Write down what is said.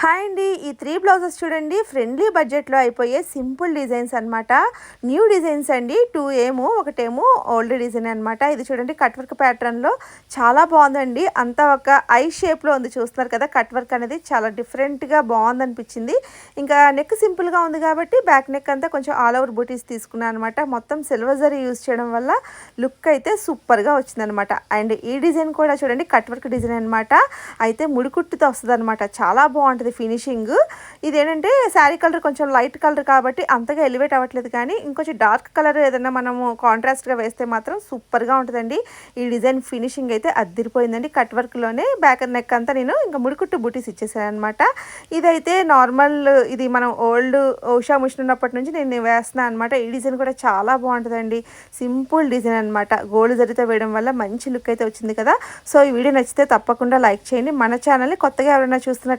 Hi అండి. ఈ 3 blouses చూడండి, ఫ్రెండ్లీ బడ్జెట్‌లో అయిపోయే సింపుల్ డిజైన్స్ అనమాట. న్యూ డిజైన్స్ అండి. 2 ఏమో, ఒకటేమో ఓల్డ్ డిజైన్ అనమాట. ఇది చూడండి కట్ వర్క్ ప్యాటర్న్‌లో చాలా బాగుందండి. అంతా ఒక ఐ షేప్‌లో ఉంది, చూస్తున్నారు కదా. కట్ వర్క్ అనేది చాలా డిఫరెంట్‌గా బాగుందనిపించింది. ఇంకా నెక్ సింపుల్‌గా ఉంది కాబట్టి బ్యాక్ నెక్ అంతా కొంచెం ఆల్ ఓవర్ బూటీస్ తీసుకున్నాను అనమాట. మొత్తం సిల్వర్ జరీ యూజ్ చేయడం వల్ల లుక్ అయితే సూపర్‌గా వచ్చిందనమాట. అండ్ ఈ డిజైన్ కూడా చూడండి కట్ వర్క్ డిజైన్ అనమాట. అయితే ముడికుట్టుతో వస్తుందన్నమాట. చాలా బాగుంటుంది ఫినిషింగ్. ఇదేంటంటే శారీ కలర్ కొంచెం లైట్ కలర్ కాబట్టి అంతగా ఎలివేట్ అవ్వట్లేదు, కానీ ఇంకొంచెం డార్క్ కలర్ ఏదైనా మనము కాంట్రాస్ట్గా వేస్తే మాత్రం సూపర్గా ఉంటుందండి. ఈ డిజైన్ ఫినిషింగ్ అయితే అద్దిరిపోయిందండి. కట్ వర్క్లోనే బ్యాక్ నెక్ అంతా నేను ఇంకా ముడికుట్టు బూటీస్ ఇచ్చేసాను అనమాట. ఇదైతే నార్మల్, ఇది మనం ఓల్డ్ ఉషా మిషన్ ఉన్నప్పటి నుంచి నేను వేస్తున్నాను అనమాట. ఈ డిజైన్ కూడా చాలా బాగుంటుందండి. సింపుల్ డిజైన్ అనమాట. గోల్డ్ జరీతో వేయడం వల్ల మంచి లుక్ అయితే వచ్చింది కదా. సో ఈ వీడియో నచ్చితే తప్పకుండా లైక్ చేయండి. మన ఛానల్ని కొత్తగా ఎవరైనా చూస్తున్న